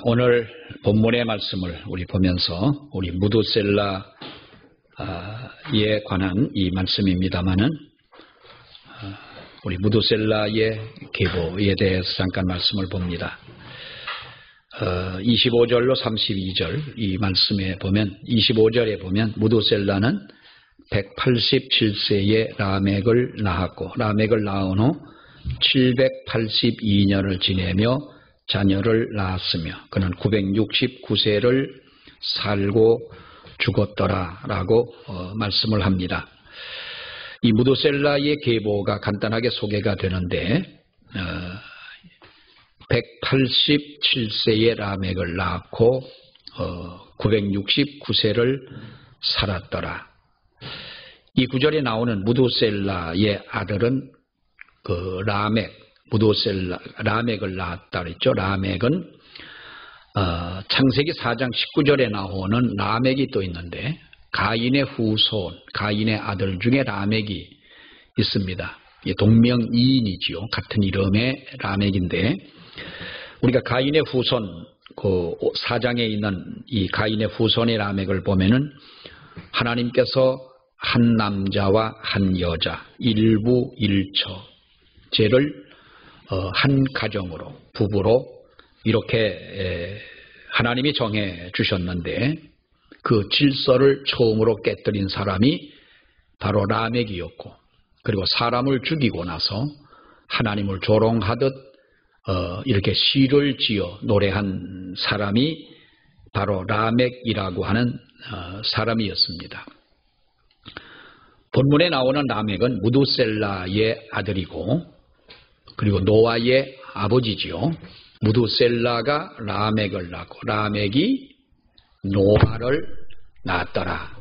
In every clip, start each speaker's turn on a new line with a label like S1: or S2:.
S1: 오늘 본문의 말씀을 우리 보면서 우리 무두셀라에 관한 이 말씀입니다마는 우리 무두셀라의 계보에 대해서 잠깐 말씀을 봅니다. 25절로 32절 이 말씀에 보면 25절에 보면 무두셀라는 187세에 라멕을 낳았고 라멕을 낳은 후 782년을 지내며 자녀를 낳았으며 그는 969세를 살고 죽었더라 라고 말씀을 합니다. 이 무두셀라의 계보가 간단하게 소개가 되는데 187세에 라멕을 낳고 969세를 살았더라. 이 구절에 나오는 무두셀라의 아들은 그 라멕을 낳았다 그랬죠. 라멕은 창세기 4장 19절에 나오는 라멕이 또 있는데 가인의 후손, 가인의 아들 중에 라멕이 있습니다. 동명이인이지요. 같은 이름의 라멕인데 우리가 가인의 후손 그 4장에 있는 이 가인의 후손의 라멕을 보면은 하나님께서 한 남자와 한 여자 일부 일처제를 한 가정으로 부부로 이렇게 하나님이 정해 주셨는데 그 질서를 처음으로 깨뜨린 사람이 바로 라멕이었고 그리고 사람을 죽이고 나서 하나님을 조롱하듯 이렇게 시를 지어 노래한 사람이 바로 라멕이라고 하는 사람이었습니다. 본문에 나오는 라멕은 무두셀라의 아들이고 그리고 노아의 아버지지요. 무두셀라가 라멕을 낳고 라멕이 노아를 낳았더라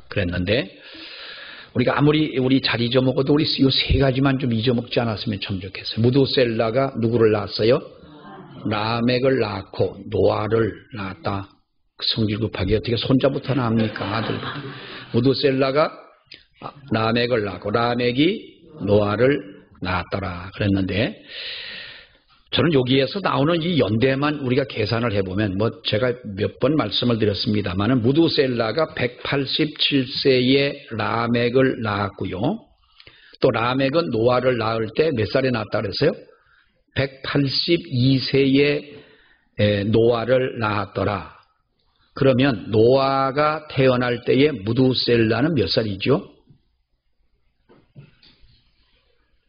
S1: 그랬는데 우리가 아무리 우리 잘 잊어먹어도 우리 이 세 가지만 좀 잊어먹지 않았으면 참 좋겠어요. 무두셀라가 누구를 낳았어요? 라멕을 낳고 노아를 낳았다. 성질 급하게 어떻게 손자부터 낳습니까? 아들부터. 무두셀라가 라멕을 낳고 라멕이 노아를 낳았더라 그랬는데 저는 여기에서 나오는 이 연대만 우리가 계산을 해보면 제가 몇 번 말씀을 드렸습니다만은 무두셀라가 187세에 라멕을 낳았고요. 또 라멕은 노아를 낳을 때 몇 살에 낳았다 그랬어요? 182세에 노아를 낳았더라. 그러면 노아가 태어날 때에 무두셀라는 몇 살이죠?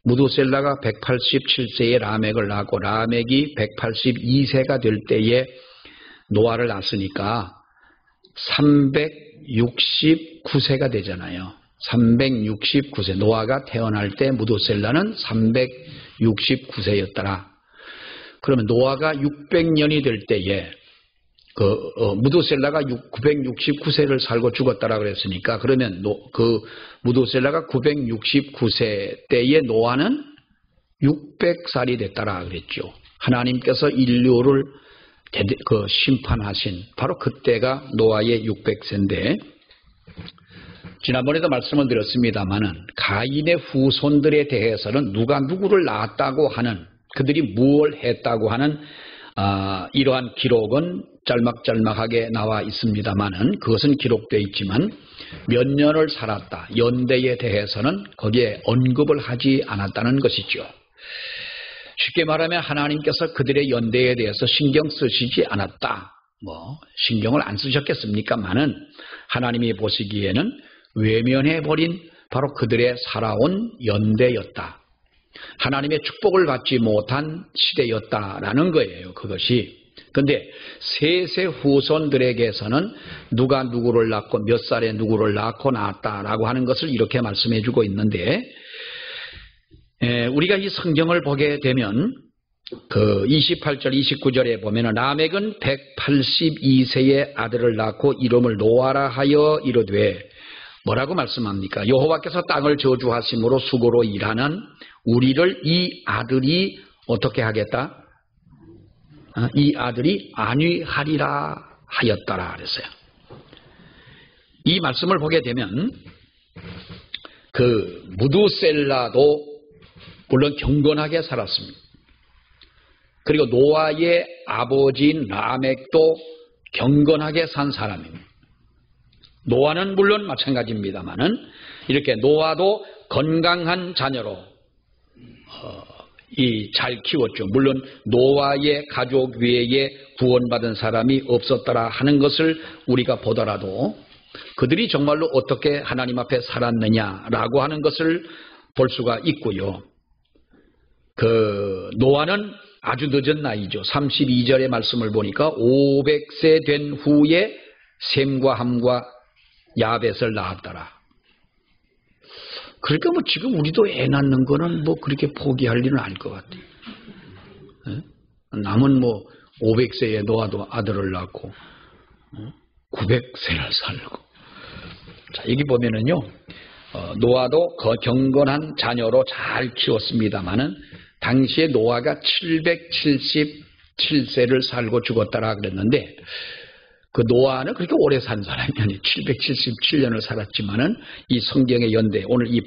S1: 무두셀라가 187세에 라멕을 낳고 라멕이 182세가 될 때에 노아를 낳았으니까 369세가 되잖아요. 369세. 노아가 태어날 때 무두셀라는 369세였더라. 그러면 노아가 600년이 될 때에 무두셀라가 969세를 살고 죽었다라 그랬으니까 그러면 무두셀라가 969세 때에 노아는 600살이 됐다라 그랬죠. 하나님께서 인류를 심판하신 바로 그때가 노아의 600세인데 지난번에도 말씀을 드렸습니다마는 가인의 후손들에 대해서는 누가 누구를 낳았다고 하는 그들이 무엇을 했다고 하는 이러한 기록은 짤막짤막하게 나와 있습니다만은 그것은 기록되어 있지만 몇 년을 살았다. 연대에 대해서는 거기에 언급을 하지 않았다는 것이죠. 쉽게 말하면 하나님께서 그들의 연대에 대해서 신경 쓰시지 않았다. 신경을 안 쓰셨겠습니까만은 하나님이 보시기에는 외면해버린 바로 그들의 살아온 연대였다. 하나님의 축복을 받지 못한 시대였다라는 거예요. 그것이. 그런데 세세 후손들에게서는 누가 누구를 낳고 몇 살에 누구를 낳고 낳았다라고 하는 것을 이렇게 말씀해 주고 있는데 우리가 이 성경을 보게 되면 그 28절 29절에 보면은 라멕은 182세의 아들을 낳고 이름을 노아라 하여 이르되 뭐라고 말씀합니까? 여호와께서 땅을 저주하심으로 수고로 일하는 우리를 이 아들이 어떻게 하겠다? 이 아들이 안위하리라 하였더라 그랬어요. 이 말씀을 보게 되면 그 무두셀라도 물론 경건하게 살았습니다. 그리고 노아의 아버지인 라멕도 경건하게 산 사람입니다. 노아는 물론 마찬가지입니다만은 이렇게 노아도 건강한 자녀로 잘 키웠죠. 물론 노아의 가족 외에 구원받은 사람이 없었더라 하는 것을 우리가 보더라도 그들이 정말로 어떻게 하나님 앞에 살았느냐라고 하는 것을 볼 수가 있고요. 노아는 아주 늦은 나이죠. 32절의 말씀을 보니까 500세 된 후에 셈과 함과 야벳을 낳았더라. 그러니까 뭐 지금 우리도 애 낳는 거는 뭐 그렇게 포기할 일은 아닐 것 같아요. 남은 뭐 500세에 노아도 아들을 낳고 900세를 살고. 자, 여기 보면은요, 노아도 경건한 자녀로 잘 키웠습니다만은 당시에 노아가 777세를 살고 죽었다라 그랬는데 그 노아는 그렇게 오래 산 사람이 아니에요. 777년을 살았지만은 이 성경의 연대, 오늘 이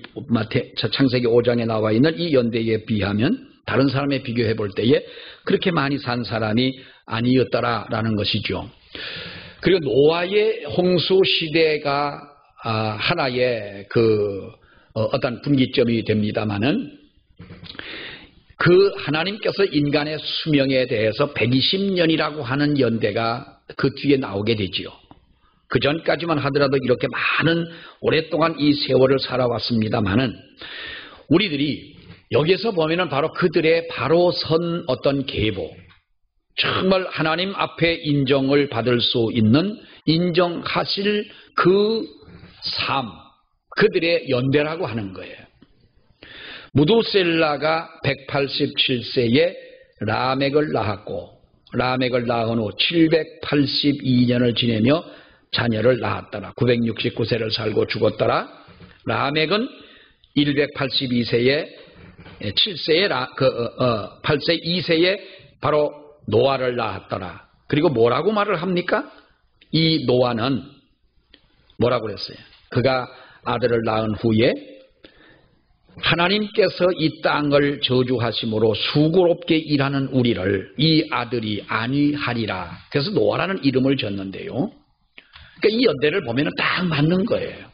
S1: 창세기 5장에 나와 있는 이 연대에 비하면 다른 사람에 비교해 볼 때에 그렇게 많이 산 사람이 아니었다라는 것이죠. 그리고 노아의 홍수 시대가 하나의 어떤 분기점이 됩니다만은 하나님께서 인간의 수명에 대해서 120년이라고 하는 연대가 그 뒤에 나오게 되지요. 그 전까지만 하더라도 이렇게 많은 오랫동안 이 세월을 살아왔습니다만은 우리들이 여기에서 보면은 바로 그들의 바로 선 어떤 계보, 정말 하나님 앞에 인정을 받을 수 있는 인정하실 그 삶, 그들의 연대라고 하는 거예요. 무두셀라가 187세에 라멕을 낳았고 라멕을 낳은 후 782년을 지내며 자녀를 낳았더라. 969세를 살고 죽었더라. 라멕은 182세에 8세 2세에 바로 노아를 낳았더라. 그리고 뭐라고 말을 합니까? 이 노아는 뭐라고 그랬어요? 그가 아들을 낳은 후에 하나님께서 이 땅을 저주하심으로 수고롭게 일하는 우리를 이 아들이 안위하리라. 그래서 노아라는 이름을 졌는데요. 그러니까 이 연대를 보면 딱 맞는 거예요.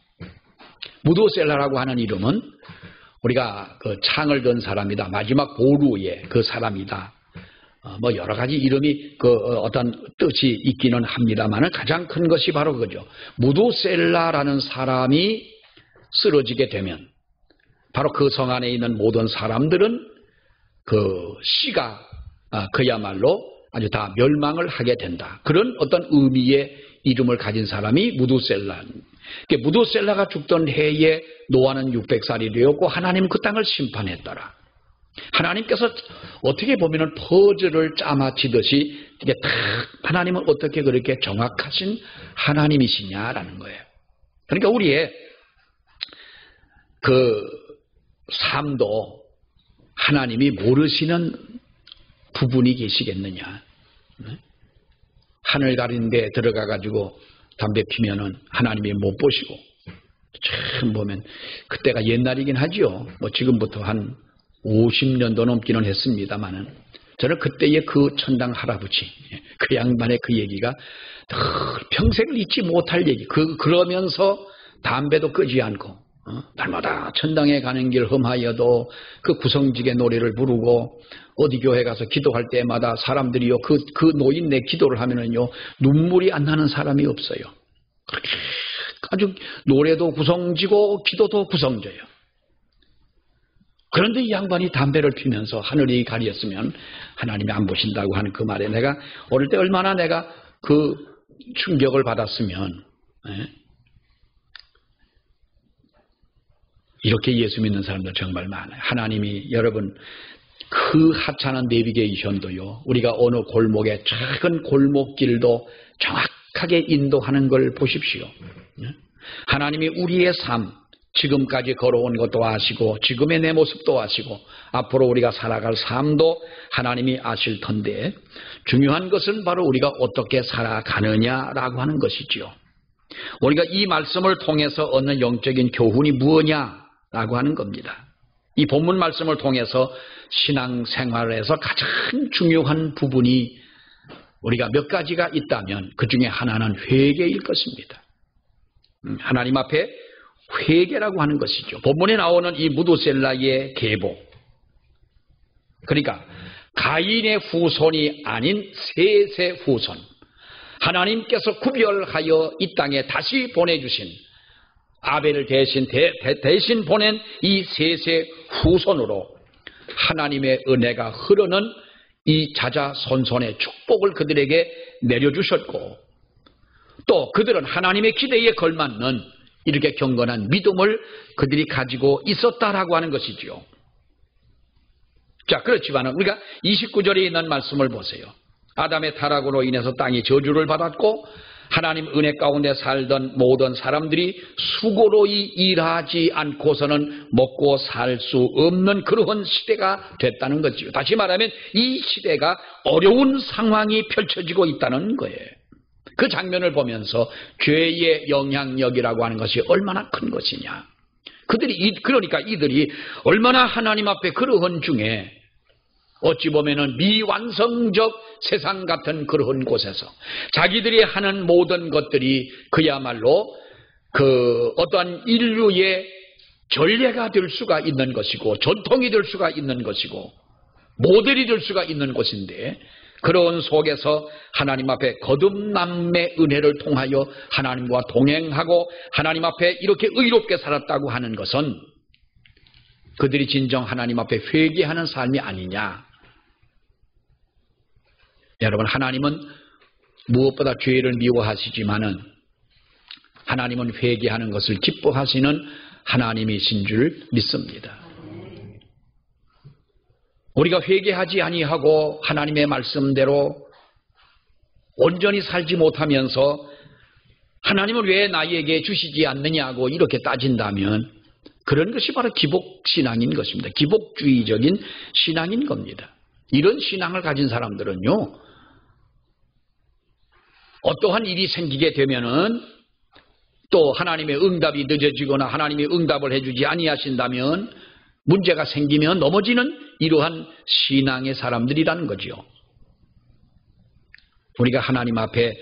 S1: 무두셀라라고 하는 이름은 우리가 창을 든 사람이다. 마지막 보루의 그 사람이다. 뭐 여러 가지 이름이 어떤 뜻이 있기는 합니다만 가장 큰 것이 바로 그거죠. 무두셀라라는 사람이 쓰러지게 되면 바로 그 성 안에 있는 모든 사람들은 씨가 그야말로 아주 다 멸망을 하게 된다. 그런 어떤 의미의 이름을 가진 사람이 무두셀라. 무두셀라가 죽던 해에 노아는 600살이 되었고 하나님은 그 땅을 심판했더라. 하나님께서 어떻게 보면은 퍼즐을 짜맞히듯이 이게 딱 하나님은 어떻게 그렇게 정확하신 하나님이시냐라는 거예요. 그러니까 우리의 삶도 하나님이 모르시는 부분이 계시겠느냐. 하늘 가린 데 들어가 가지고 담배 피면은 하나님이 못 보시고 참 보면 그때가 옛날이긴 하죠. 뭐 지금부터 한 50년도 넘기는 했습니다만은 저는 그때의 그 천당 할아버지 그 양반의 그 얘기가 평생을 잊지 못할 얘기. 그러면서 담배도 끄지 않고 날마다 천당에 가는 길 험하여도 그 구성직의 노래를 부르고 어디 교회 가서 기도할 때마다 사람들이요 그 노인네 기도를 하면은요 눈물이 안 나는 사람이 없어요. 그렇게 아주 노래도 구성지고 기도도 구성져요. 그런데 이 양반이 담배를 피면서 하늘이 가렸으면 하나님이 안 보신다고 하는 그 말에 내가 어릴 때 얼마나 내가 그 충격을 받았으면 이렇게 예수 믿는 사람들 정말 많아요. 하나님이 여러분 그 하찮은 내비게이션도요. 우리가 어느 골목에 작은 골목길도 정확하게 인도하는 걸 보십시오. 하나님이 우리의 삶 지금까지 걸어온 것도 아시고 지금의 내 모습도 아시고 앞으로 우리가 살아갈 삶도 하나님이 아실 텐데 중요한 것은 바로 우리가 어떻게 살아가느냐라고 하는 것이지요. 우리가 이 말씀을 통해서 얻는 영적인 교훈이 무엇냐라고 하는 겁니다. 이 본문 말씀을 통해서 신앙생활에서 가장 중요한 부분이 우리가 몇 가지가 있다면 그 중에 하나는 회개일 것입니다. 하나님 앞에 회개라고 하는 것이죠. 본문에 나오는 이 무두셀라의 계보, 그러니까 가인의 후손이 아닌 셋의 후손, 하나님께서 구별하여 이 땅에 다시 보내주신 아벨을 대신 보낸 이 셋의 후손으로 하나님의 은혜가 흐르는 이 자자손손의 축복을 그들에게 내려주셨고, 또 그들은 하나님의 기대에 걸맞는 이렇게 경건한 믿음을 그들이 가지고 있었다라고 하는 것이지요. 자, 그렇지만 우리가 29절에 있는 말씀을 보세요. 아담의 타락으로 인해서 땅이 저주를 받았고 하나님 은혜 가운데 살던 모든 사람들이 수고로이 일하지 않고서는 먹고 살 수 없는 그러한 시대가 됐다는 거지요. 다시 말하면 이 시대가 어려운 상황이 펼쳐지고 있다는 거예요. 그 장면을 보면서 죄의 영향력이라고 하는 것이 얼마나 큰 것이냐. 그러니까 이들이 얼마나 하나님 앞에 그러한 중에 어찌 보면은 미완성적 세상 같은 그런 곳에서 자기들이 하는 모든 것들이 그야말로 어떠한 인류의 전례가 될 수가 있는 것이고 전통이 될 수가 있는 것이고 모델이 될 수가 있는 곳인데, 그런 속에서 하나님 앞에 거듭남의 은혜를 통하여 하나님과 동행하고 하나님 앞에 이렇게 의롭게 살았다고 하는 것은 그들이 진정 하나님 앞에 회개하는 삶이 아니냐. 여러분, 하나님은 무엇보다 죄를 미워하시지만은 하나님은 회개하는 것을 기뻐하시는 하나님이신 줄 믿습니다. 우리가 회개하지 아니하고 하나님의 말씀대로 온전히 살지 못하면서 하나님은 왜 나에게 주시지 않느냐고 이렇게 따진다면 그런 것이 바로 기복신앙인 것입니다. 기복주의적인 신앙인 겁니다. 이런 신앙을 가진 사람들은요, 어떠한 일이 생기게 되면은 또 하나님의 응답이 늦어지거나 하나님이 응답을 해주지 아니하신다면 문제가 생기면 넘어지는 이러한 신앙의 사람들이라는 거지요. 우리가 하나님 앞에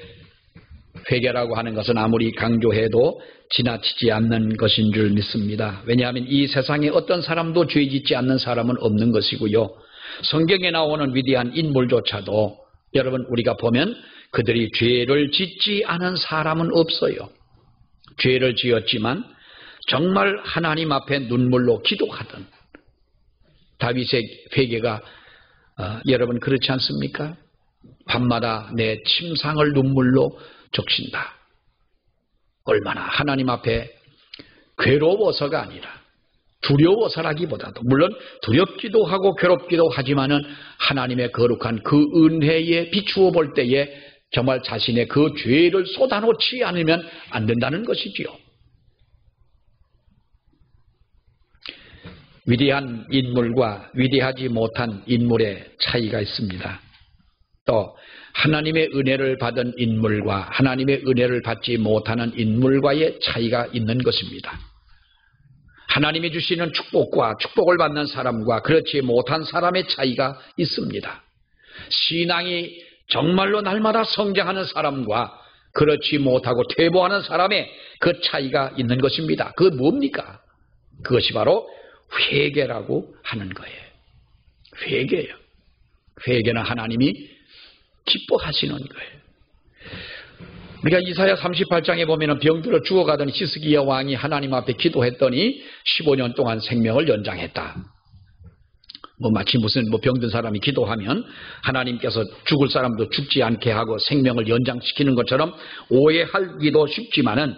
S1: 회개라고 하는 것은 아무리 강조해도 지나치지 않는 것인 줄 믿습니다. 왜냐하면 이 세상에 어떤 사람도 죄 짓지 않는 사람은 없는 것이고요. 성경에 나오는 위대한 인물조차도 여러분 우리가 보면 그들이 죄를 짓지 않은 사람은 없어요. 죄를 지었지만 정말 하나님 앞에 눈물로 기도하던 다윗의 회개가 여러분 그렇지 않습니까? 밤마다 내 침상을 눈물로 적신다. 얼마나 하나님 앞에 괴로워서가 아니라 두려워서라기보다도, 물론 두렵기도 하고 괴롭기도 하지만은 하나님의 거룩한 그 은혜에 비추어 볼 때에 정말 자신의 그 죄를 쏟아놓지 않으면 안 된다는 것이지요. 위대한 인물과 위대하지 못한 인물의 차이가 있습니다. 또 하나님의 은혜를 받은 인물과 하나님의 은혜를 받지 못하는 인물과의 차이가 있는 것입니다. 하나님이 주시는 축복과 축복을 받는 사람과 그렇지 못한 사람의 차이가 있습니다. 신앙이 정말로 날마다 성장하는 사람과 그렇지 못하고 퇴보하는 사람의 그 차이가 있는 것입니다. 그건 뭡니까? 그것이 바로 회개라고 하는 거예요. 회개예요. 회개는 하나님이 기뻐하시는 거예요. 우리가 이사야 38장에 보면 병들어 죽어가던 히스기야 왕이 하나님 앞에 기도했더니 15년 동안 생명을 연장했다. 마치 무슨 병든 사람이 기도하면 하나님께서 죽을 사람도 죽지 않게 하고 생명을 연장시키는 것처럼 오해하기도 쉽지만은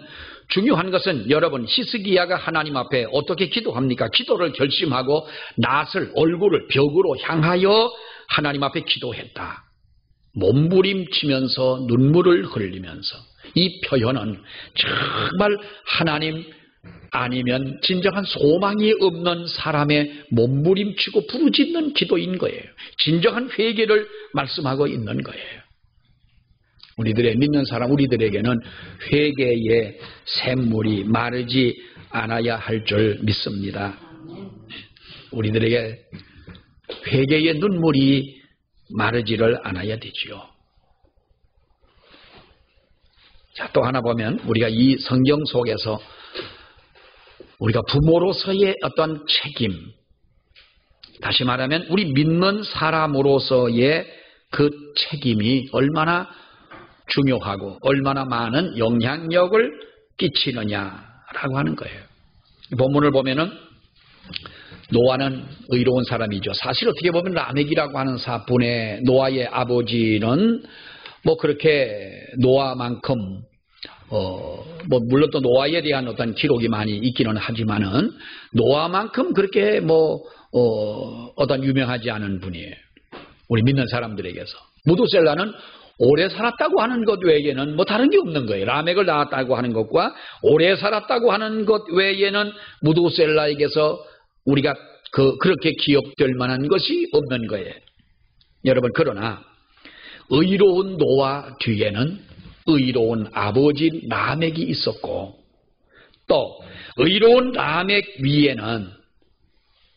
S1: 중요한 것은 여러분, 히스기야가 하나님 앞에 어떻게 기도합니까? 기도를 결심하고 낯을, 얼굴을 벽으로 향하여 하나님 앞에 기도했다. 몸부림치면서 눈물을 흘리면서. 이 표현은 정말 하나님 아니면 진정한 소망이 없는 사람의 몸부림치고 부르짖는 기도인 거예요. 진정한 회개를 말씀하고 있는 거예요. 우리들의 믿는 사람, 우리들에게는 회개의 샘물이 마르지 않아야 할 줄 믿습니다. 우리들에게 회개의 눈물이 마르지를 않아야 되지요. 자, 또 하나 보면 우리가 이 성경 속에서 우리가 부모로서의 어떤 책임, 다시 말하면 우리 믿는 사람으로서의 그 책임이 얼마나 중요하고 얼마나 많은 영향력을 끼치느냐라고 하는 거예요. 본문을 보면은 노아는 의로운 사람이죠. 사실 어떻게 보면 라멕이라고 하는 사분의 노아의 아버지는 뭐 그렇게 노아만큼 뭐 물론 또 노아에 대한 어떤 기록이 많이 있기는 하지만은 노아만큼 그렇게 뭐 어떤 유명하지 않은 분이에요. 우리 믿는 사람들에게서. 무두셀라는 오래 살았다고 하는 것 외에는 뭐 다른 게 없는 거예요. 라멕을 낳았다고 하는 것과 오래 살았다고 하는 것 외에는 무두셀라에게서 우리가 그렇게 기억될 만한 것이 없는 거예요. 여러분, 그러나 의로운 노아 뒤에는 의로운 아버지 라멕이 있었고, 또 의로운 라멕 위에는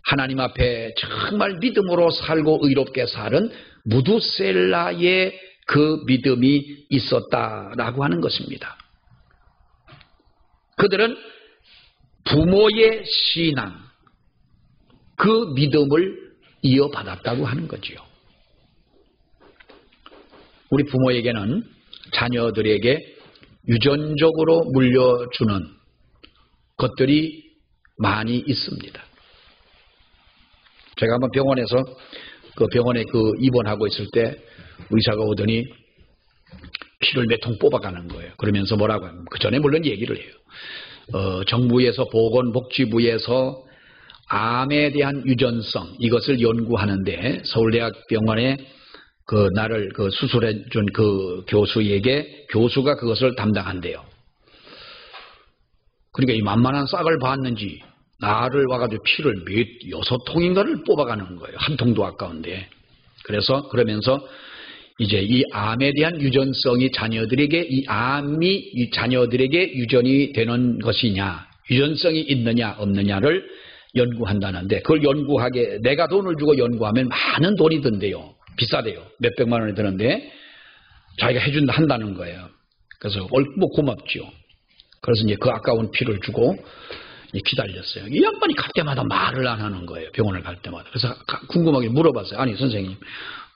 S1: 하나님 앞에 정말 믿음으로 살고 의롭게 사는 무두셀라의 그 믿음이 있었다라고 하는 것입니다. 그들은 부모의 신앙, 그 믿음을 이어받았다고 하는 거지요. 우리 부모에게는 자녀들에게 유전적으로 물려주는 것들이 많이 있습니다. 제가 한번 병원에서 병원에 입원하고 있을 때 의사가 오더니 피를 몇 통 뽑아가는 거예요. 그러면서 뭐라고 하면 그 전에 물론 얘기를 해요. 정부에서 보건복지부에서 암에 대한 유전성 이것을 연구하는데 서울대학병원에 나를 수술해 준 그 교수가 그것을 담당한대요. 그러니까 이 만만한 싹을 봤는지 나를 와가지고 피를 6통인가를 뽑아가는 거예요. 한 통도 아까운데. 그러면서 이제 이 암에 대한 유전성이 자녀들에게 이 자녀들에게 유전이 되는 것이냐, 유전성이 있느냐 없느냐를 연구한다는데 그걸 연구하게 내가 돈을 주고 연구하면 많은 돈이 든대요. 비싸대요. 몇백만 원이 드는데 자기가 한다는 거예요. 그래서 뭐 고맙죠. 그래서 이제 그 아까운 피를 주고 기다렸어요. 이 양반이 갈 때마다 말을 안 하는 거예요. 병원을 갈 때마다. 그래서 궁금하게 물어봤어요. 아니 선생님,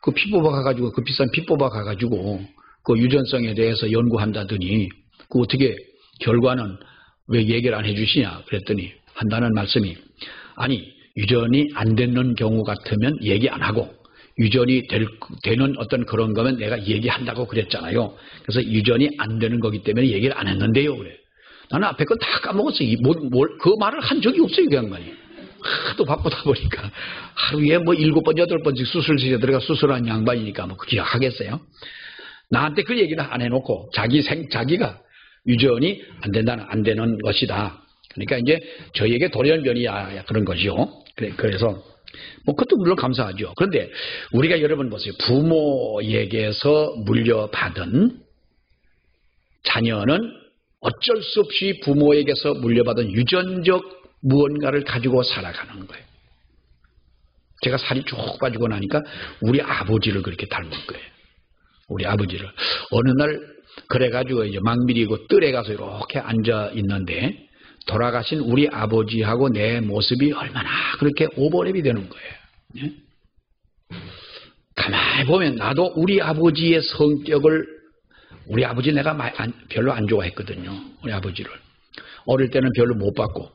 S1: 그 피 뽑아가가지고 그 비싼 피 뽑아가가지고 그 유전성에 대해서 연구한다더니 그 어떻게 결과는 왜 얘기를 안 해주시냐 그랬더니 한다는 말씀이 아니 유전이 안 되는 경우 같으면 얘기 안 하고 유전이 되는 어떤 그런 거면 내가 얘기한다고 그랬잖아요. 그래서 유전이 안 되는 거기 때문에 얘기를 안 했는데요. 그래. 나는 앞에 건 다 까먹었어요. 그 말을 한 적이 없어요. 그 양반이. 하도 바쁘다 보니까 하루에 뭐 7번, 8번씩 수술실에 들어가 수술한 양반이니까 뭐 기억하겠어요. 나한테 그 얘기를 안 해놓고 자기가 유전이 안 되는 것이다. 그러니까 이제 저희에게 돌연변이야 그런 거죠. 그래서 뭐 그것도 물론 감사하죠. 그런데 우리가 여러분 보세요. 부모에게서 물려받은 자녀는 어쩔 수 없이 부모에게서 물려받은 유전적 무언가를 가지고 살아가는 거예요. 제가 살이 쭉 빠지고 나니까 우리 아버지를 그렇게 닮은 거예요. 우리 아버지를. 어느 날 그래가지고 이제 망밀이고 뜰에 가서 이렇게 앉아 있는데 돌아가신 우리 아버지하고 내 모습이 얼마나 그렇게 오버랩이 되는 거예요. 네? 가만히 보면 나도 우리 아버지의 성격을 우리 아버지 내가 별로 안 좋아했거든요. 우리 아버지를. 어릴 때는 별로 못 봤고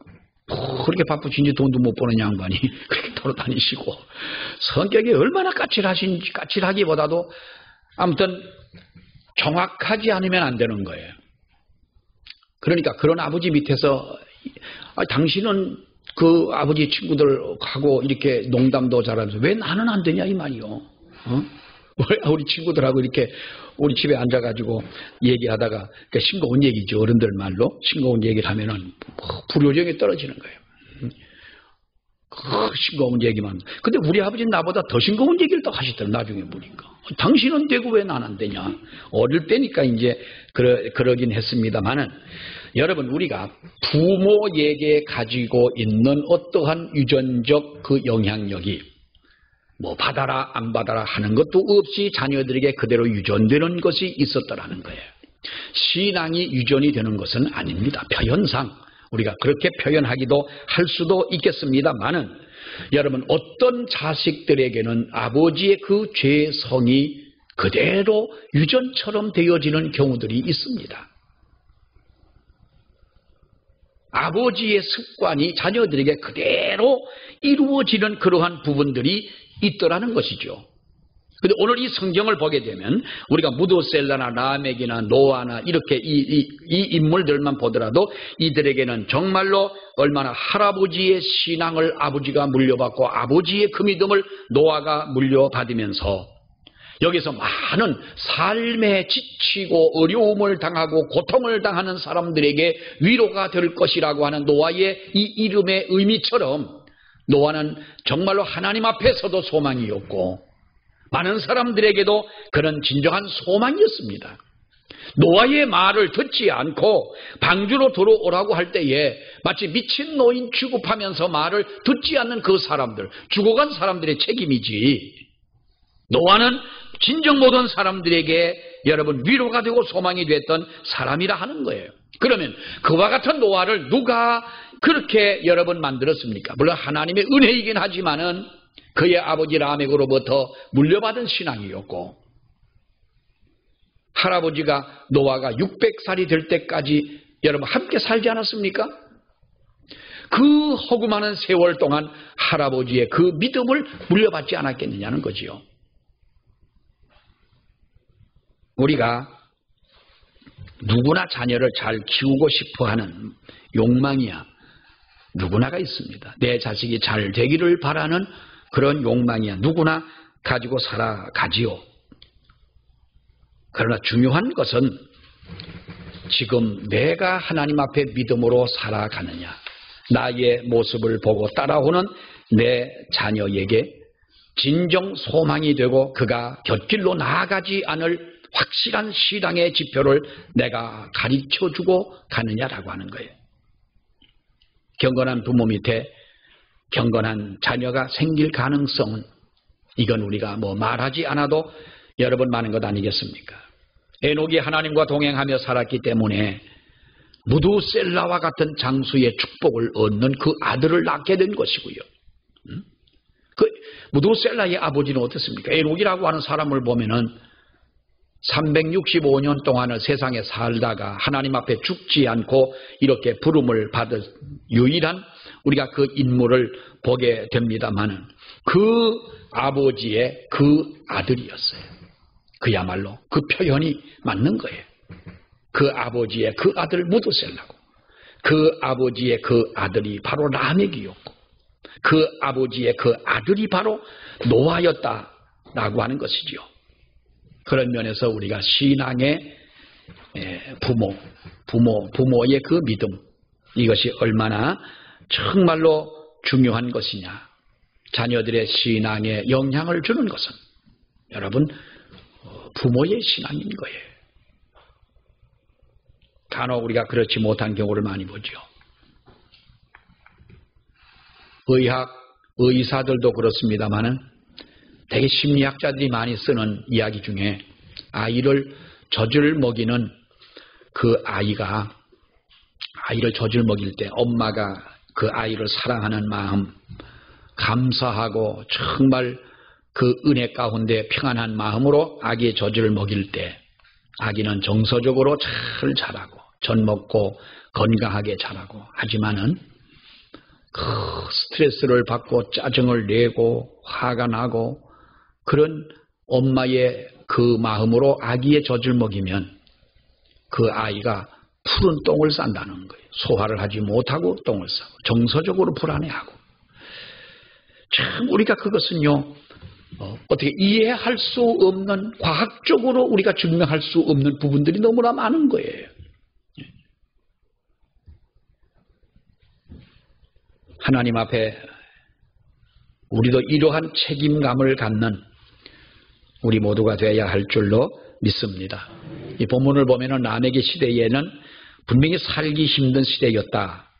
S1: 그렇게 바쁘신지 돈도 못 버는 양반이 그렇게 돌아다니시고 성격이 얼마나 까칠하신지 까칠하기보다도 아무튼 정확하지 않으면 안 되는 거예요. 그러니까 그런 아버지 밑에서 당신은 그 아버지 친구들하고 이렇게 농담도 잘하면서 왜 나는 안 되냐 이 말이요. 왜 우리 친구들하고 이렇게 우리 집에 앉아가지고 얘기하다가 그러니까 싱거운 얘기죠. 어른들 말로 싱거운 얘기를 하면은 불효정이 떨어지는 거예요. 싱거운 얘기만. 근데 우리 아버지는 나보다 더 싱거운 얘기를 또 하시더라고요. 나중에 보니까. 당신은 되고 왜 난 안 되냐. 어릴 때니까 이제 그러긴 했습니다만은 여러분, 우리가 부모에게 가지고 있는 어떠한 유전적 그 영향력이 뭐 받아라 안 받아라 하는 것도 없이 자녀들에게 그대로 유전되는 것이 있었더라는 거예요. 신앙이 유전이 되는 것은 아닙니다. 표현상 우리가 그렇게 표현하기도 할 수도 있겠습니다만은, 여러분, 어떤 자식들에게는 아버지의 그 죄성이 그대로 유전처럼 되어지는 경우들이 있습니다. 아버지의 습관이 자녀들에게 그대로 이루어지는 그러한 부분들이 있더라는 것이죠. 근데 오늘 이 성경을 보게 되면 우리가 무두셀라나 라멕이나 노아나 이렇게 이 인물들만 보더라도 이들에게는 정말로 얼마나 할아버지의 신앙을 아버지가 물려받고 아버지의 그 믿음을 노아가 물려받으면서 여기서 많은 삶에 지치고 어려움을 당하고 고통을 당하는 사람들에게 위로가 될 것이라고 하는 노아의 이 이름의 의미처럼, 노아는 정말로 하나님 앞에서도 소망이었고 많은 사람들에게도 그런 진정한 소망이었습니다. 노아의 말을 듣지 않고 방주로 들어오라고 할 때에 마치 미친 노인 취급하면서 말을 듣지 않는 그 사람들, 죽어간 사람들의 책임이지, 노아는 진정 모든 사람들에게 여러분 위로가 되고 소망이 됐던 사람이라 하는 거예요. 그러면 그와 같은 노아를 누가 그렇게 여러분 만들었습니까? 물론 하나님의 은혜이긴 하지만은 그의 아버지 라멕으로부터 물려받은 신앙이었고, 할아버지가 노아가 600살이 될 때까지 여러분 함께 살지 않았습니까? 그 허구 많은 세월 동안 할아버지의 그 믿음을 물려받지 않았겠느냐는 거지요. 우리가 누구나 자녀를 잘 키우고 싶어하는 욕망이야 누구나가 있습니다. 내 자식이 잘 되기를 바라는 그런 욕망이야 누구나 가지고 살아가지요. 그러나 중요한 것은 지금 내가 하나님 앞에 믿음으로 살아가느냐, 나의 모습을 보고 따라오는 내 자녀에게 진정 소망이 되고 그가 곁길로 나아가지 않을 확실한 신앙의 지표를 내가 가르쳐주고 가느냐라고 하는 거예요. 경건한 부모 밑에 경건한 자녀가 생길 가능성은, 이건 우리가 뭐 말하지 않아도 여러분 많은 것 아니겠습니까? 에녹이 하나님과 동행하며 살았기 때문에 무두셀라와 같은 장수의 축복을 얻는 그 아들을 낳게 된 것이고요. 그 무두셀라의 아버지는 어떻습니까? 에녹이라고 하는 사람을 보면은 365년 동안을 세상에 살다가 하나님 앞에 죽지 않고 이렇게 부름을 받은 유일한 우리가 그 인물을 보게 됩니다만은 그 아버지의 그 아들이었어요. 그야말로 그 표현이 맞는 거예요. 그 아버지의 그 아들 무두셀라고, 그 아버지의 그 아들이 바로 라멕이었고, 그 아버지의 그 아들이 바로 노아였다라고 하는 것이지요. 그런 면에서 우리가 신앙의 부모의 그 믿음, 이것이 얼마나 정말로 중요한 것이냐, 자녀들의 신앙에 영향을 주는 것은 여러분 부모의 신앙인 거예요. 간혹 우리가 그렇지 못한 경우를 많이 보죠. 의사들도 그렇습니다만은 되게 심리학자들이 많이 쓰는 이야기 중에 아이를 젖을 먹이는 그 아이를 젖을 먹일 때 엄마가 그 아이를 사랑하는 마음, 감사하고 정말 그 은혜 가운데 평안한 마음으로 아기의 젖을 먹일 때 아기는 정서적으로 잘 자라고 젖 먹고 건강하게 자라고, 하지만은 그 스트레스를 받고 짜증을 내고 화가 나고 그런 엄마의 그 마음으로 아기의 젖을 먹이면 그 아이가 푸른 똥을 싼다는 거예요. 소화를 하지 못하고 똥을 싸고 정서적으로 불안해하고. 참 우리가 그것은요 어떻게 이해할 수 없는, 과학적으로 우리가 증명할 수 없는 부분들이 너무나 많은 거예요. 하나님 앞에 우리도 이러한 책임감을 갖는 우리 모두가 되어야 할 줄로 믿습니다. 이 본문을 보면은 라멕의 시대에는 분명히 살기 힘든 시대였다.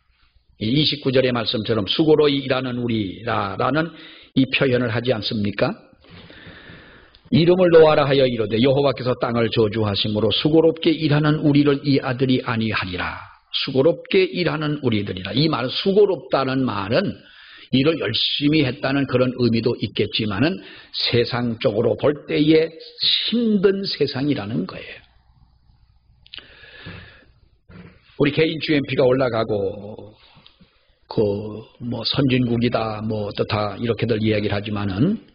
S1: 29절의 말씀처럼 수고로이 일하는 우리라라는 이 표현을 하지 않습니까? 이름을 놓아라 하여 이르되 여호와께서 땅을 저주하심으로 수고롭게 일하는 우리를 이 아들이 아니하리라. 수고롭게 일하는 우리들이라. 이 말은 수고롭다는 말은 일을 열심히 했다는 그런 의미도 있겠지만은 세상적으로 볼 때에 힘든 세상이라는 거예요. 우리 개인 GNP가 올라가고 선진국이다 다 이렇게들 이야기를 하지만은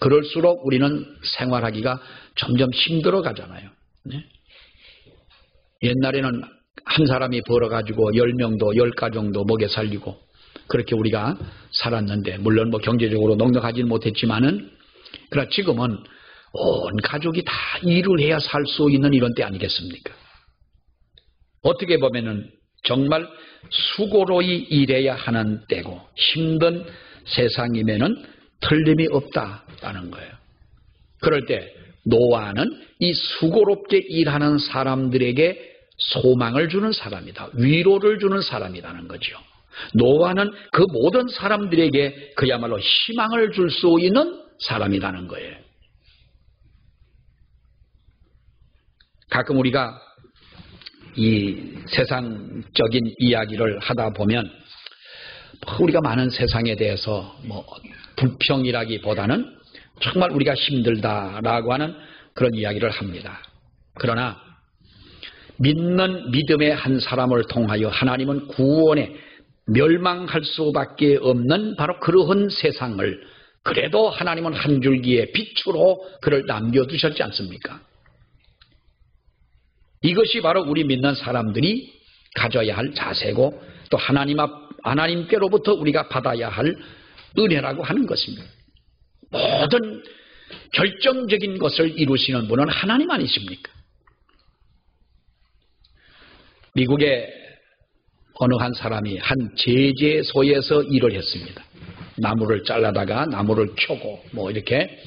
S1: 그럴수록 우리는 생활하기가 점점 힘들어 가잖아요. 네? 옛날에는 한 사람이 벌어가지고 10명도 10가정도 먹여 살리고 그렇게 우리가 살았는데 물론 경제적으로 넉넉하지는 못했지만은 그러나 지금은 온 가족이 다 일을 해야 살 수 있는 이런 때 아니겠습니까? 어떻게 보면은 정말 수고로이 일해야 하는 때고 힘든 세상이면은 틀림이 없다라는 거예요. 그럴 때 노아는 이 수고롭게 일하는 사람들에게 소망을 주는 사람이다. 위로를 주는 사람이라는 거죠. 노아는 그 모든 사람들에게 그야말로 희망을 줄 수 있는 사람이라는 거예요. 가끔 우리가 이 세상적인 이야기를 하다 보면 우리가 많은 세상에 대해서 불평이라기보다는 정말 우리가 힘들다라고 하는 그런 이야기를 합니다. 그러나 믿는 믿음의 한 사람을 통하여 하나님은 구원에 멸망할 수밖에 없는 바로 그러한 세상을 그래도 하나님은 한 줄기의 빛으로 그를 남겨두셨지 않습니까? 이것이 바로 우리 믿는 사람들이 가져야 할 자세고 또 하나님께로부터 우리가 받아야 할 은혜라고 하는 것입니다. 모든 결정적인 것을 이루시는 분은 하나님 아니십니까? 미국의 어느 한 사람이 한 제재소에서 일을 했습니다. 나무를 잘라다가 나무를 켜고 이렇게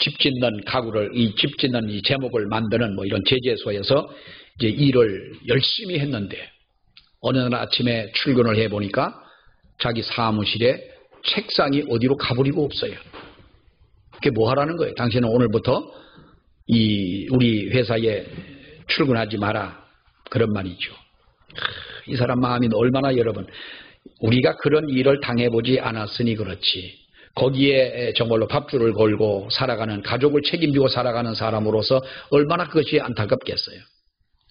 S1: 집 짓는 가구를 집 짓는 이 제목을 만드는 이런 제재소에서 이제 일을 열심히 했는데 어느 날 아침에 출근을 해 보니까 자기 사무실에 책상이 어디로 가버리고 없어요. 그게 뭐 하라는 거예요? 당신은 오늘부터 우리 회사에 출근하지 마라. 그런 말이죠. 이 사람 마음이 얼마나 여러분 우리가 그런 일을 당해보지 않았으니 그렇지. 거기에 정말로 밥줄을 걸고 살아가는 가족을 책임지고 살아가는 사람으로서 얼마나 그것이 안타깝겠어요.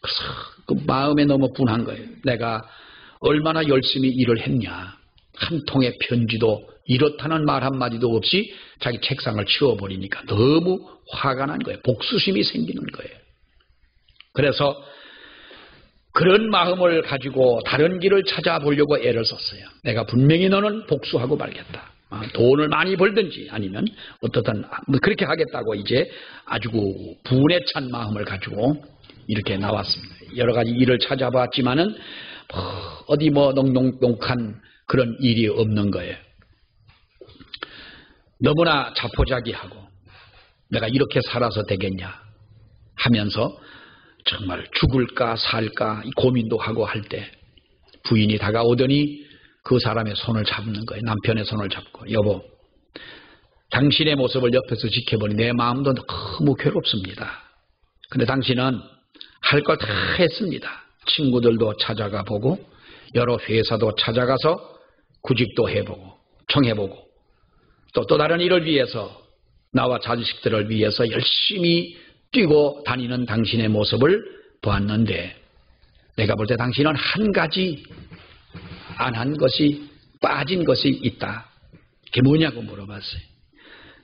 S1: 그래서 그 마음에 너무 분한 거예요. 내가 얼마나 열심히 일을 했냐. 한 통의 편지도 이렇다는 말 한마디도 없이 자기 책상을 치워버리니까 너무 화가 난 거예요. 복수심이 생기는 거예요. 그래서 그런 마음을 가지고 다른 길을 찾아보려고 애를 썼어요. 내가 분명히 너는 복수하고 말겠다. 돈을 많이 벌든지 아니면 어떻든 그렇게 하겠다고 이제 아주 분에 찬 마음을 가지고 이렇게 나왔습니다. 여러 가지 일을 찾아봤지만은 어디 넉넉한 그런 일이 없는 거예요. 너무나 자포자기하고 내가 이렇게 살아서 되겠냐 하면서 정말 죽을까 살까 고민도 하고 할 때 부인이 다가오더니 그 사람의 손을 잡는 거예요. 남편의 손을 잡고 여보 당신의 모습을 옆에서 지켜보니 내 마음도 너무 괴롭습니다. 근데 당신은 할 걸 다 했습니다. 친구들도 찾아가 보고 여러 회사도 찾아가서 구직도 해보고 청해보고 또 다른 일을 위해서 나와 자식들을 위해서 열심히 뛰고 다니는 당신의 모습을 보았는데 내가 볼 때 당신은 한 가지 안 한 것이 빠진 것이 있다. 그게 뭐냐고 물어봤어요.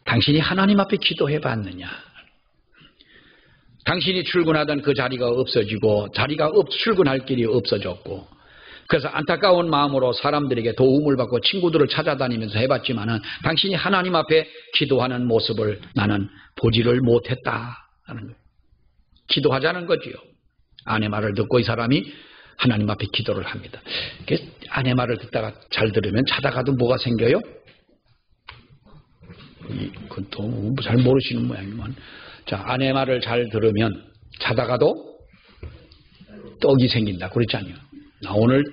S1: 당신이 하나님 앞에 기도해 봤느냐. 당신이 출근하던 그 자리가 없어지고 출근할 길이 없어졌고 그래서 안타까운 마음으로 사람들에게 도움을 받고 친구들을 찾아다니면서 해봤지만은 당신이 하나님 앞에 기도하는 모습을 나는 보지를 못했다. 기도하자는 거지요. 아내 말을 듣고 이 사람이 하나님 앞에 기도를 합니다. 아내 말을 듣다가 잘 들으면 자다가도 뭐가 생겨요? 그것도 잘 모르시는 모양이만. 자, 아내 말을 잘 들으면 자다가도 떡이 생긴다 그랬잖아요. 나 오늘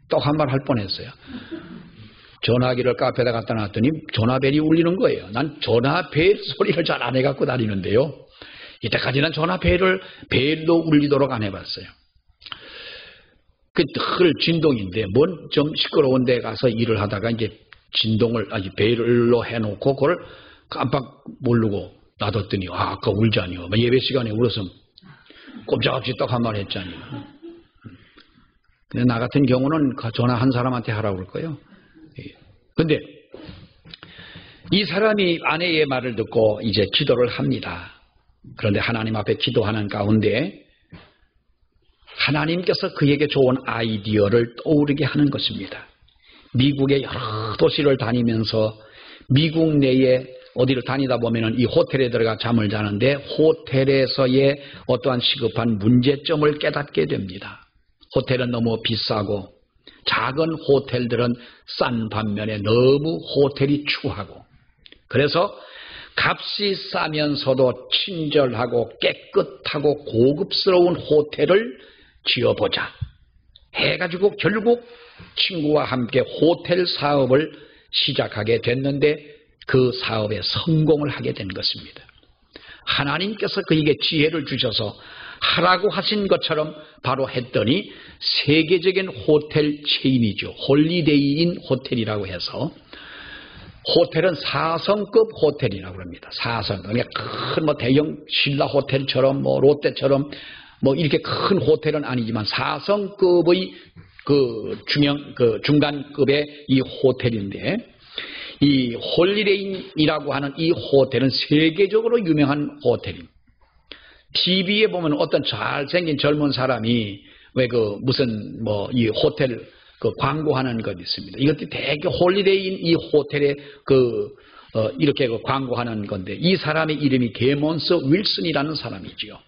S1: 떡 한 말 할 뻔했어요. 전화기를 카페에다 갖다 놨더니 전화벨이 울리는 거예요. 난 전화벨 소리를 잘 안 해갖고 다니는데요. 이때까지는 전화벨로 울리도록 안 해봤어요. 그 늘 진동인데 뭔 좀 시끄러운 데 가서 일을 하다가 이제 진동을 벨로 해놓고 그걸 깜빡 모르고 놔뒀더니 아까 울자니요. 예배 시간에 울었으면 꼼짝없이 떡 한 말 했잖아요. 근데 나 같은 경우는 전화 한 사람한테 하라고 그럴 거예요. 근데 이 사람이 아내의 말을 듣고 이제 기도를 합니다. 그런데 하나님 앞에 기도하는 가운데 하나님께서 그에게 좋은 아이디어를 떠오르게 하는 것입니다. 미국의 여러 도시를 다니면서 미국 내에 어디를 다니다 보면은 이 호텔에 들어가 잠을 자는데 호텔에서의 어떠한 시급한 문제점을 깨닫게 됩니다. 호텔은 너무 비싸고 작은 호텔들은 싼 반면에 너무 호텔이 추하고 그래서 값이 싸면서도 친절하고 깨끗하고 고급스러운 호텔을 지어보자 해가지고 결국 친구와 함께 호텔 사업을 시작하게 됐는데 그 사업에 성공을 하게 된 것입니다. 하나님께서 그에게 지혜를 주셔서 하라고 하신 것처럼 바로 했더니 세계적인 호텔 체인이죠. 홀리데이인 호텔이라고 해서 호텔은 4성급 호텔이라고 합니다. 4성. 그러니까 큰 대형 신라 호텔처럼 롯데처럼 이렇게 큰 호텔은 아니지만 4성급의 중간급의 이 호텔인데 이 홀리데이인이라고 하는 이 호텔은 세계적으로 유명한 호텔입니다. TV에 보면 어떤 잘생긴 젊은 사람이 이 호텔 광고하는 것 있습니다. 이것도 되게 홀리데이인 이 호텔에 이렇게 광고하는 건데 이 사람의 이름이 게몬스 윌슨이라는 사람이지요.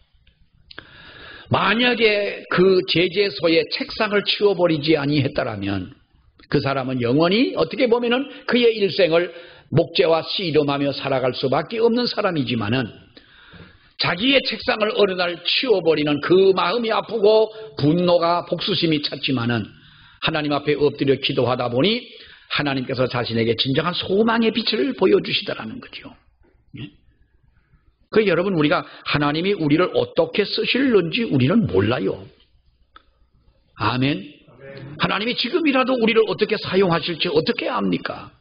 S1: 만약에 그 제재소에 책상을 치워버리지 아니했다라면 그 사람은 영원히 어떻게 보면은 그의 일생을 목재와 씨름하며 살아갈 수밖에 없는 사람이지만은 자기의 책상을 어느 날 치워버리는 그 마음이 아프고 분노가 복수심이 찼지만은 하나님 앞에 엎드려 기도하다 보니 하나님께서 자신에게 진정한 소망의 빛을 보여주시더라는 거죠. 그 여러분 우리가 하나님이 우리를 어떻게 쓰실는지 우리는 몰라요. 아멘. 하나님이 지금이라도 우리를 어떻게 사용하실지 어떻게 압니까?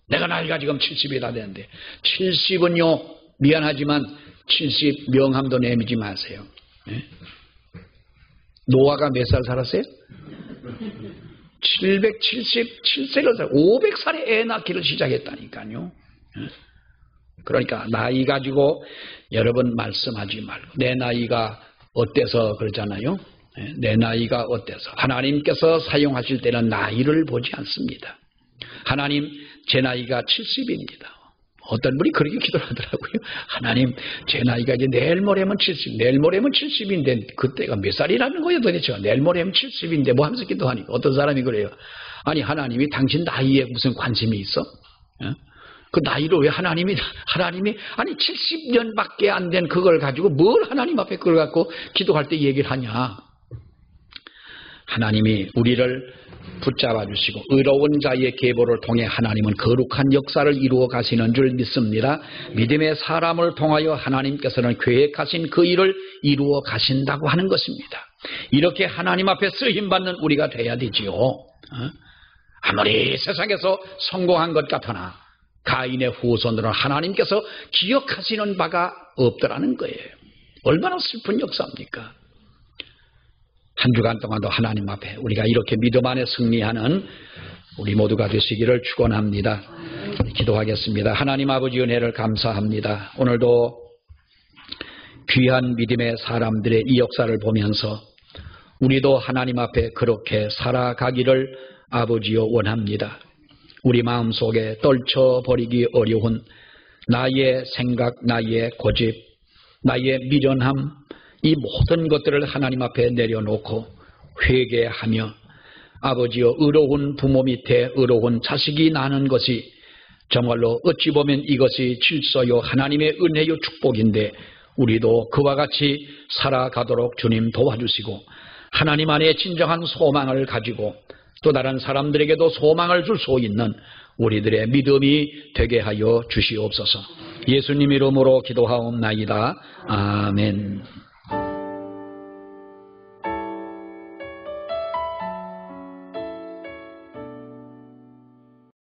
S1: 내가 나이가 지금 70이 다 되는데 70은요 미안하지만 70 명함도 내밀지 마세요. 노아가 몇 살 살았어요? 777세를 살았어요. 500살에 애 낳기를 시작했다니까요. 그러니까 나이 가지고 여러분 말씀하지 말고 내 나이가 어때서 그러잖아요. 내 나이가 어때서 하나님께서 사용하실 때는 나이를 보지 않습니다. 하나님 제 나이가 70입니다. 어떤 분이 그렇게 기도를 하더라고요. 하나님 제 나이가 이제 내일 모레면 70 내일 모레면 70인데 그때가 몇 살이라는 거예요 도대체. 내일 모레면 70인데 뭐 하면서 기도하니까 어떤 사람이 그래요. 아니 하나님이 당신 나이에 무슨 관심이 있어? 그 나이를 왜 하나님이 아니 70년밖에 안 된 그걸 가지고 뭘 하나님 앞에 그걸 갖고 기도할 때 얘기를 하냐. 하나님이 우리를 붙잡아 주시고 의로운 자의 계보를 통해 하나님은 거룩한 역사를 이루어 가시는 줄 믿습니다. 믿음의 사람을 통하여 하나님께서는 계획하신 그 일을 이루어 가신다고 하는 것입니다. 이렇게 하나님 앞에 쓰임받는 우리가 돼야 되지요. 아무리 세상에서 성공한 것 같으나 가인의 후손들은 하나님께서 기억하시는 바가 없더라는 거예요. 얼마나 슬픈 역사입니까? 한 주간 동안도 하나님 앞에 우리가 이렇게 믿음 안에 승리하는 우리 모두가 되시기를 축원합니다. 기도하겠습니다. 하나님 아버지 은혜를 감사합니다. 오늘도 귀한 믿음의 사람들의 이 역사를 보면서 우리도 하나님 앞에 그렇게 살아가기를 아버지여 원합니다. 우리 마음속에 떨쳐버리기 어려운 나의 생각, 나의 고집, 나의 미련함 이 모든 것들을 하나님 앞에 내려놓고 회개하며 아버지여 의로운 부모 밑에 의로운 자식이 나는 것이 정말로 어찌 보면 이것이 질서요 하나님의 은혜요 축복인데 우리도 그와 같이 살아가도록 주님 도와주시고 하나님 안에 진정한 소망을 가지고 또 다른 사람들에게도 소망을 줄 수 있는 우리들의 믿음이 되게 하여 주시옵소서. 예수님 이름으로 기도하옵나이다. 아멘.